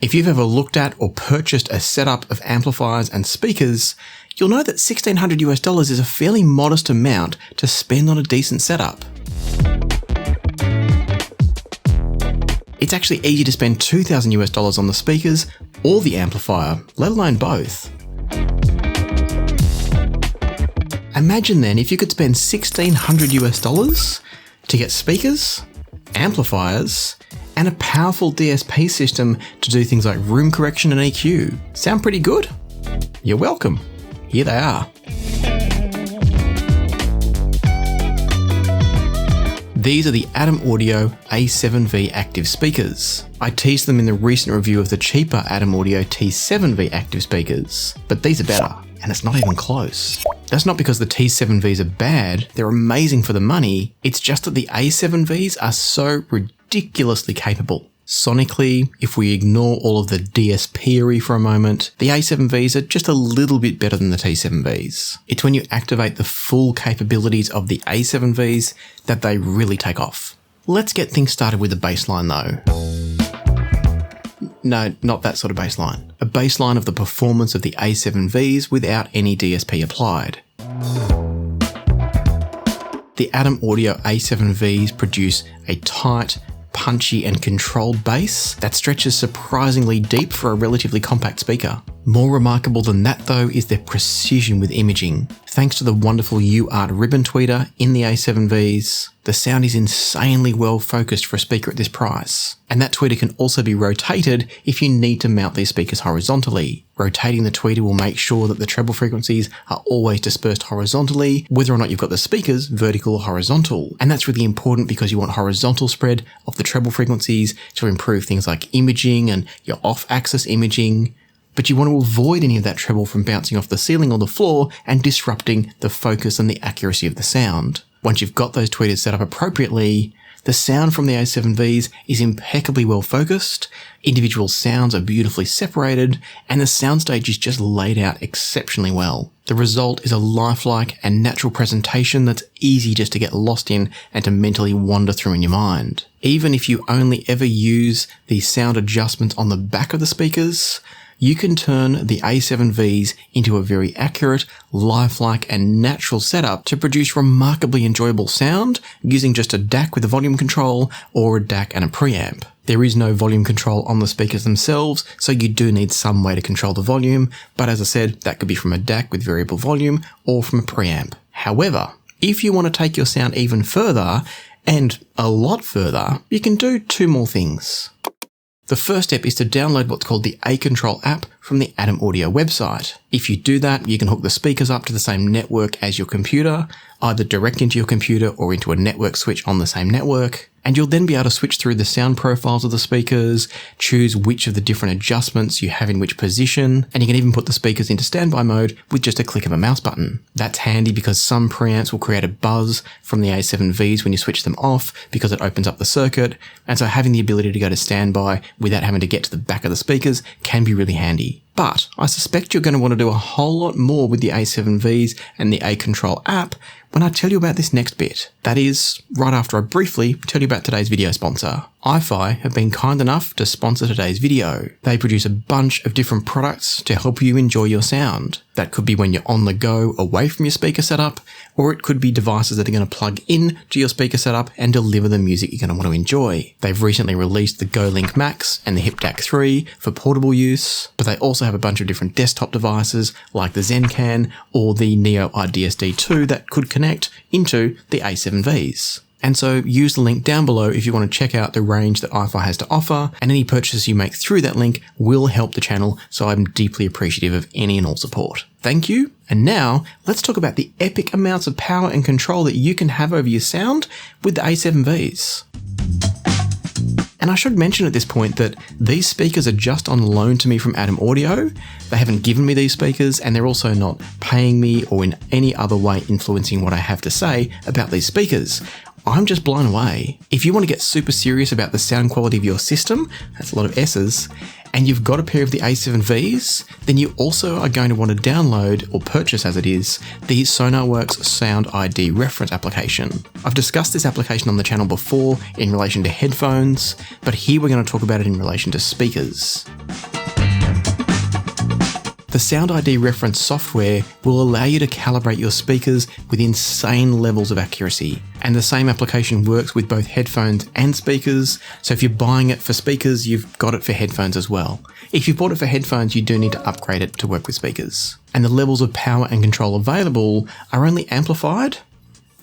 If you've ever looked at or purchased a setup of amplifiers and speakers, you'll know that $1,600 is a fairly modest amount to spend on a decent setup. It's actually easy to spend $2,000 on the speakers or the amplifier, let alone both. Imagine then if you could spend $1,600 to get speakers, amplifiers, and a powerful DSP system to do things like room correction and EQ. Sound pretty good? You're welcome. Here they are. These are the ADAM Audio A7V active speakers. I teased them in the recent review of the cheaper ADAM Audio T7V active speakers, but these are better, and it's not even close. That's not because the T7Vs are bad, they're amazing for the money, it's just that the A7Vs are so ridiculously capable. Sonically, if we ignore all of the DSP-ery for a moment, the A7Vs are just a little bit better than the T7Vs. It's when you activate the full capabilities of the A7Vs that they really take off. Let's get things started with the baseline though. No, not that sort of baseline. A baseline of the performance of the A7Vs without any DSP applied. The ADAM Audio A7Vs produce a tight, punchy and controlled bass that stretches surprisingly deep for a relatively compact speaker. More remarkable than that though is their precision with imaging. Thanks to the wonderful UART ribbon tweeter in the A7Vs, the sound is insanely well focused for a speaker at this price. And that tweeter can also be rotated if you need to mount these speakers horizontally. Rotating the tweeter will make sure that the treble frequencies are always dispersed horizontally, whether or not you've got the speakers vertical or horizontal. And that's really important because you want horizontal spread of the treble frequencies to improve things like imaging and your off-axis imaging. But you want to avoid any of that treble from bouncing off the ceiling or the floor and disrupting the focus and the accuracy of the sound. Once you've got those tweeters set up appropriately, the sound from the A7Vs is impeccably well focused, individual sounds are beautifully separated, and the soundstage is just laid out exceptionally well. The result is a lifelike and natural presentation that's easy just to get lost in and to mentally wander through in your mind. Even if you only ever use the sound adjustments on the back of the speakers, you can turn the A7Vs into a very accurate, lifelike and natural setup to produce remarkably enjoyable sound using just a DAC with a volume control or a DAC and a preamp. There is no volume control on the speakers themselves, so you do need some way to control the volume, but as I said, that could be from a DAC with variable volume or from a preamp. However, if you want to take your sound even further, and a lot further, you can do two more things. The first step is to download what's called the A-Control app from the ADAM Audio website. If you do that, you can hook the speakers up to the same network as your computer, either direct into your computer or into a network switch on the same network, and you'll then be able to switch through the sound profiles of the speakers, choose which of the different adjustments you have in which position, and you can even put the speakers into standby mode with just a click of a mouse button. That's handy because some preamps will create a buzz from the A7Vs when you switch them off because it opens up the circuit, and so having the ability to go to standby without having to get to the back of the speakers can be really handy. But I suspect you're going to want to do a whole lot more with the A7Vs and the A-Control app when I tell you about this next bit. That is, right after I briefly tell you about today's video sponsor. HiFi have been kind enough to sponsor today's video. They produce a bunch of different products to help you enjoy your sound. That could be when you're on the go away from your speaker setup, or it could be devices that are going to plug in to your speaker setup and deliver the music you're going to want to enjoy. They've recently released the GoLink Max and the HipDAC 3 for portable use, but they also have a bunch of different desktop devices like the ZenCan or the Neo IDSD2 that could connect into the A7Vs. And so use the link down below if you want to check out the range that HiFi has to offer, and any purchases you make through that link will help the channel, so I'm deeply appreciative of any and all support. Thank you. And now let's talk about the epic amounts of power and control that you can have over your sound with the A7Vs. And I should mention at this point that these speakers are just on loan to me from ADAM Audio. They haven't given me these speakers, and they're also not paying me or in any other way influencing what I have to say about these speakers. I'm just blown away. If you want to get super serious about the sound quality of your system, that's a lot of S's, and you've got a pair of the A7Vs, then you also are going to want to download, or purchase as it is, the SonarWorks SoundID Reference application. I've discussed this application on the channel before in relation to headphones, but here we're going to talk about it in relation to speakers. The SoundID Reference software will allow you to calibrate your speakers with insane levels of accuracy. And the same application works with both headphones and speakers, so if you're buying it for speakers, you've got it for headphones as well. If you've bought it for headphones, you do need to upgrade it to work with speakers. And the levels of power and control available are only amplified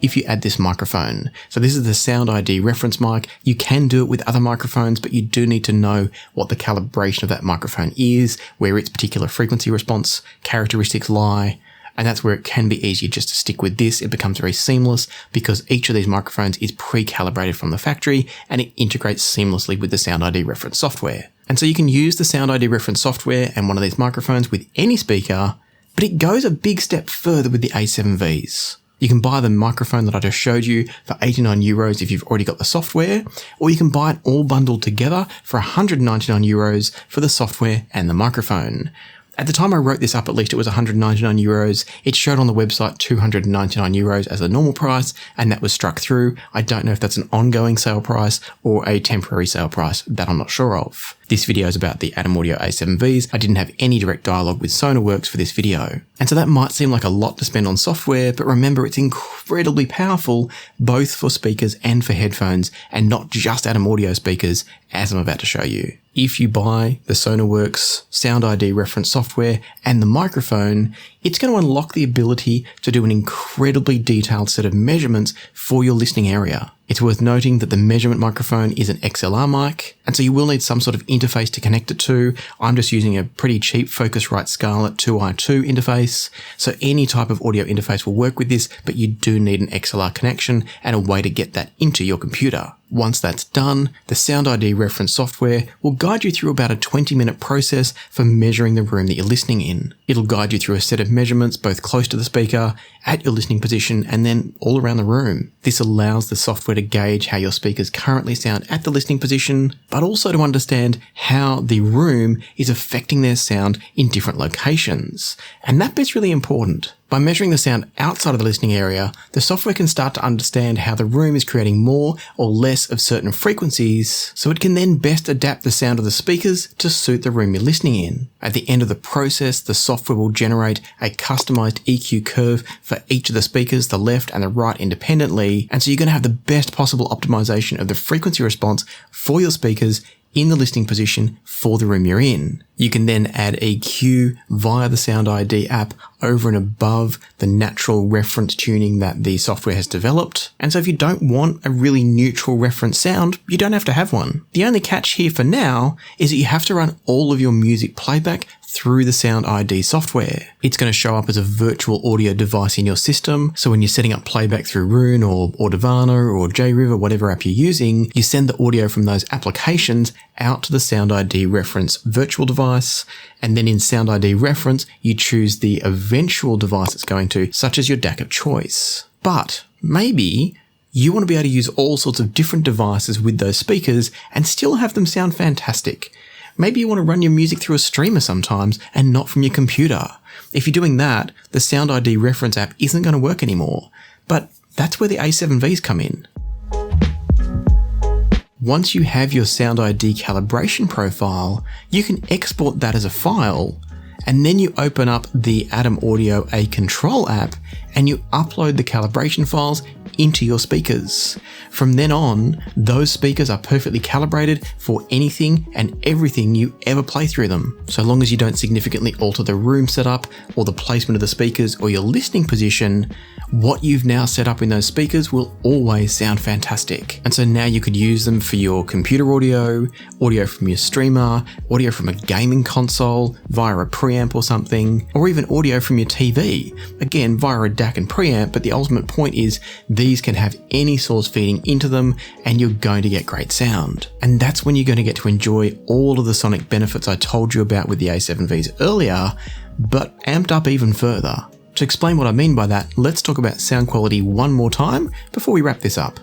if you add this microphone. So this is the SoundID Reference mic. You can do it with other microphones, but you do need to know what the calibration of that microphone is, where its particular frequency response characteristics lie. And that's where it can be easier just to stick with this. It becomes very seamless because each of these microphones is pre-calibrated from the factory and it integrates seamlessly with the SoundID Reference software. And so you can use the SoundID Reference software and one of these microphones with any speaker, but it goes a big step further with the A7Vs. You can buy the microphone that I just showed you for €89 if you've already got the software, or you can buy it all bundled together for €199 for the software and the microphone. At the time I wrote this up, at least it was €199. It showed on the website €299 as a normal price, and that was struck through. I don't know if that's an ongoing sale price or a temporary sale price. That I'm not sure of. This video is about the ADAM Audio A7Vs. I didn't have any direct dialogue with SonarWorks for this video. And so that might seem like a lot to spend on software, but remember it's incredibly powerful both for speakers and for headphones, and not just ADAM Audio speakers, as I'm about to show you. If you buy the SonarWorks SoundID Reference software and the microphone, it's going to unlock the ability to do an incredibly detailed set of measurements for your listening area. It's worth noting that the measurement microphone is an XLR mic, and so you will need some sort of interface to connect it to. I'm just using a pretty cheap Focusrite Scarlett 2i2 interface, so any type of audio interface will work with this, but you do need an XLR connection and a way to get that into your computer. Once that's done, the SoundID Reference software will guide you through about a 20-minute process for measuring the room that you're listening in. It'll guide you through a set of measurements both close to the speaker, at your listening position, and then all around the room. This allows the software to gauge how your speakers currently sound at the listening position, but also to understand how the room is affecting their sound in different locations. And that bit's really important. By measuring the sound outside of the listening area, the software can start to understand how the room is creating more or less of certain frequencies, so it can then best adapt the sound of the speakers to suit the room you're listening in. At the end of the process, the software will generate a customized EQ curve for each of the speakers, the left and the right independently, and so you're going to have the best possible optimization of the frequency response for your speakers in the listening position for the room you're in. You can then add EQ via the SoundID app over and above the natural reference tuning that the software has developed. And so if you don't want a really neutral reference sound, you don't have to have one. The only catch here for now is that you have to run all of your music playback through the SoundID software. It's going to show up as a virtual audio device in your system, so when you're setting up playback through Roon or Audivana or JRiver, whatever app you're using, you send the audio from those applications out to the SoundID Reference virtual device, and then in SoundID Reference, you choose the eventual device it's going to, such as your DAC of choice. But maybe you want to be able to use all sorts of different devices with those speakers and still have them sound fantastic. Maybe you want to run your music through a streamer sometimes and not from your computer. If you're doing that, the SoundID Reference app isn't going to work anymore. But that's where the A7Vs come in. Once you have your SoundID calibration profile, you can export that as a file, and then you open up the ADAM Audio A Control app and you upload the calibration files into your speakers. From then on, those speakers are perfectly calibrated for anything and everything you ever play through them. So long as you don't significantly alter the room setup or the placement of the speakers or your listening position, what you've now set up in those speakers will always sound fantastic. And so now you could use them for your computer audio, audio from your streamer, audio from a gaming console via a preamp or something, or even audio from your TV, again via a DAC and preamp, but the ultimate point is these can have any source feeding into them and you're going to get great sound. And that's when you're going to get to enjoy all of the sonic benefits I told you about with the A7Vs earlier, but amped up even further. To explain what I mean by that, let's talk about sound quality one more time before we wrap this up.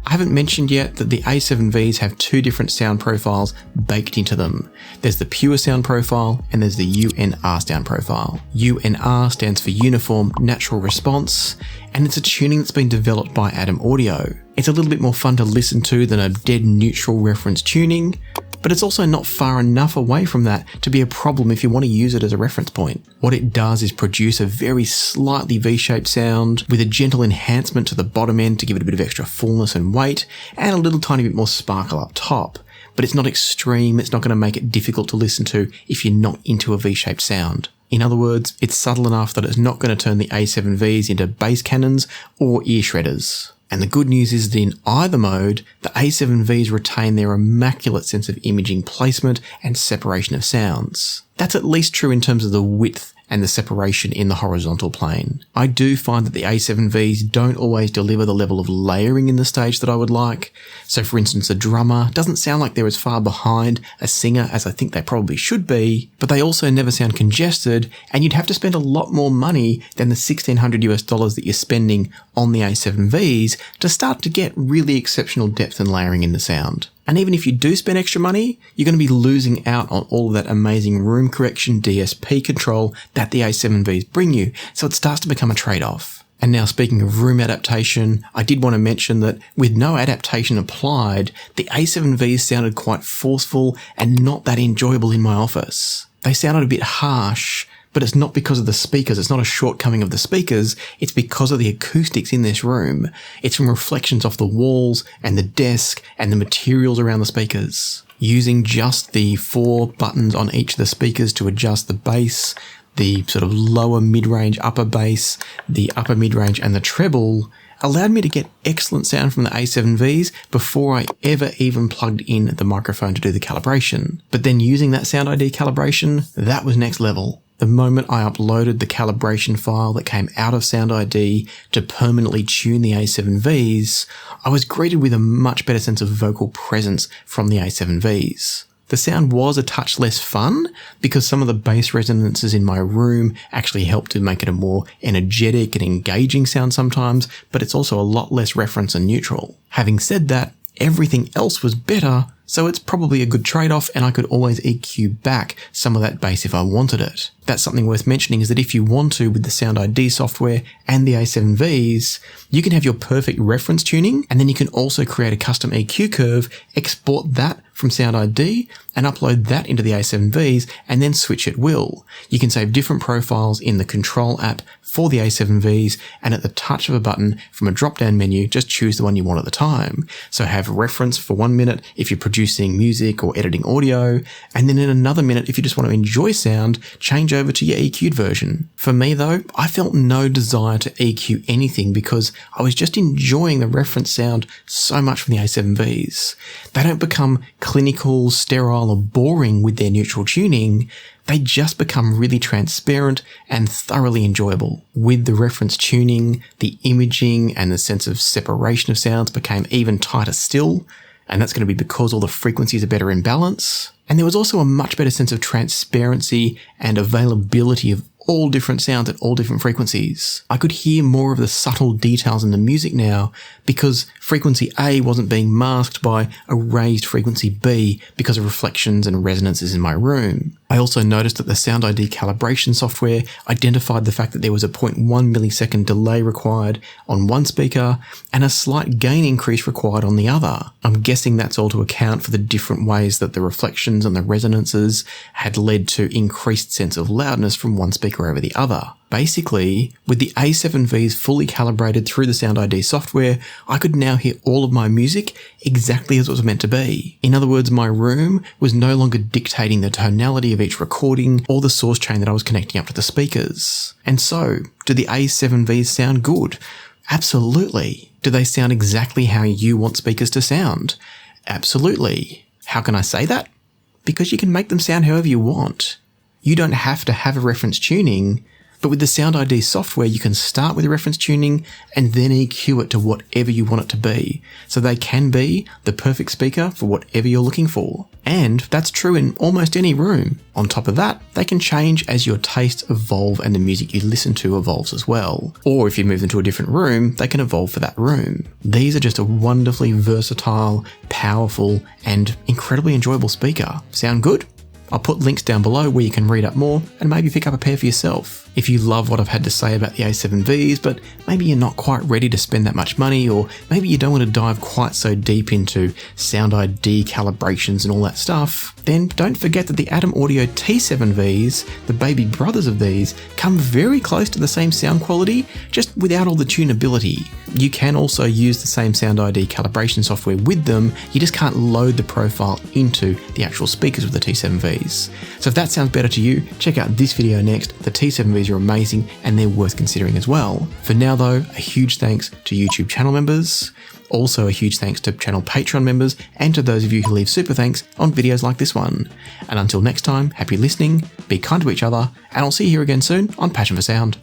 I haven't mentioned yet that the A7Vs have two different sound profiles baked into them. There's the pure sound profile and there's the UNR sound profile. UNR stands for Uniform Natural Response, and it's a tuning that's been developed by ADAM Audio. It's a little bit more fun to listen to than a dead neutral reference tuning, but it's also not far enough away from that to be a problem if you want to use it as a reference point. What it does is produce a very slightly V-shaped sound with a gentle enhancement to the bottom end to give it a bit of extra fullness and weight, and a little tiny bit more sparkle up top. But it's not extreme, it's not going to make it difficult to listen to if you're not into a V-shaped sound. In other words, it's subtle enough that it's not going to turn the A7Vs into bass cannons or ear shredders. And the good news is that in either mode, the A7Vs retain their immaculate sense of imaging placement and separation of sounds. That's at least true in terms of the width and the separation in the horizontal plane. I do find that the A7Vs don't always deliver the level of layering in the stage that I would like. So for instance, a drummer doesn't sound like they're as far behind a singer as I think they probably should be, but they also never sound congested, and you'd have to spend a lot more money than the $1,600 that you're spending on the A7Vs to start to get really exceptional depth and layering in the sound. And even if you do spend extra money, you're going to be losing out on all of that amazing room correction DSP control that the A7Vs bring you, so it starts to become a trade-off. And now speaking of room adaptation, I did want to mention that with no adaptation applied, the A7Vs sounded quite forceful and not that enjoyable in my office. They sounded a bit harsh, but it's not because of the speakers. It's not a shortcoming of the speakers. It's because of the acoustics in this room. It's from reflections off the walls and the desk and the materials around the speakers. Using just the 4 buttons on each of the speakers to adjust the bass, the sort of lower mid-range, upper bass, the upper mid-range and the treble allowed me to get excellent sound from the A7Vs before I ever even plugged in the microphone to do the calibration. But then using that SoundID calibration, that was next level. The moment I uploaded the calibration file that came out of SoundID to permanently tune the A7Vs, I was greeted with a much better sense of vocal presence from the A7Vs. The sound was a touch less fun because some of the bass resonances in my room actually helped to make it a more energetic and engaging sound sometimes, but it's also a lot less reference and neutral. Having said that, everything else was better, so it's probably a good trade-off, and I could always EQ back some of that bass if I wanted it. That's something worth mentioning, is that if you want to, with the SoundID software and the A7Vs, you can have your perfect reference tuning, and then you can also create a custom EQ curve, export that from SoundID, and upload that into the A7Vs, and then switch at will. You can save different profiles in the control app for the A7Vs, and at the touch of a button from a drop-down menu, just choose the one you want at the time. So have reference for 1 minute if you're producing music or editing audio, and then in another minute, if you just want to enjoy sound, change over to your EQ'd version. For me though, I felt no desire to EQ anything because I was just enjoying the reference sound so much from the A7Vs. They don't become clinical, sterile, or boring with their neutral tuning. They just become really transparent and thoroughly enjoyable. With the reference tuning, the imaging and the sense of separation of sounds became even tighter still, and that's going to be because all the frequencies are better in balance. And there was also a much better sense of transparency and availability of all different sounds at all different frequencies. I could hear more of the subtle details in the music now because frequency A wasn't being masked by a raised frequency B because of reflections and resonances in my room. I also noticed that the SoundID calibration software identified the fact that there was a 0.1 millisecond delay required on one speaker and a slight gain increase required on the other. I'm guessing that's all to account for the different ways that the reflections and the resonances had led to increased sense of loudness from one speaker over the other. Basically, with the A7Vs fully calibrated through the SoundID software, I could now hear all of my music exactly as it was meant to be. In other words, my room was no longer dictating the tonality of each recording or the source chain that I was connecting up to the speakers. And so, do the A7Vs sound good? Absolutely. Do they sound exactly how you want speakers to sound? Absolutely. How can I say that? Because you can make them sound however you want. You don't have to have a reference tuning, but with the SoundID software, you can start with a reference tuning and then EQ it to whatever you want it to be. So they can be the perfect speaker for whatever you're looking for. And that's true in almost any room. On top of that, they can change as your tastes evolve and the music you listen to evolves as well. Or if you move into a different room, they can evolve for that room. These are just a wonderfully versatile, powerful, and incredibly enjoyable speaker. Sound good? I'll put links down below where you can read up more and maybe pick up a pair for yourself. If you love what I've had to say about the A7Vs, but maybe you're not quite ready to spend that much money, or maybe you don't want to dive quite so deep into SoundID calibrations and all that stuff, then don't forget that the ADAM Audio T7Vs, the baby brothers of these, come very close to the same sound quality, just without all the tunability. You can also use the same SoundID calibration software with them, you just can't load the profile into the actual speakers with the T7Vs. So if that sounds better to you, check out this video next. The T7Vs are amazing and they're worth considering as well. For now though, a huge thanks to YouTube channel members. Also a huge thanks to channel Patreon members and to those of you who leave super thanks on videos like this one. And until next time, happy listening, be kind to each other, and I'll see you here again soon on Passion for Sound.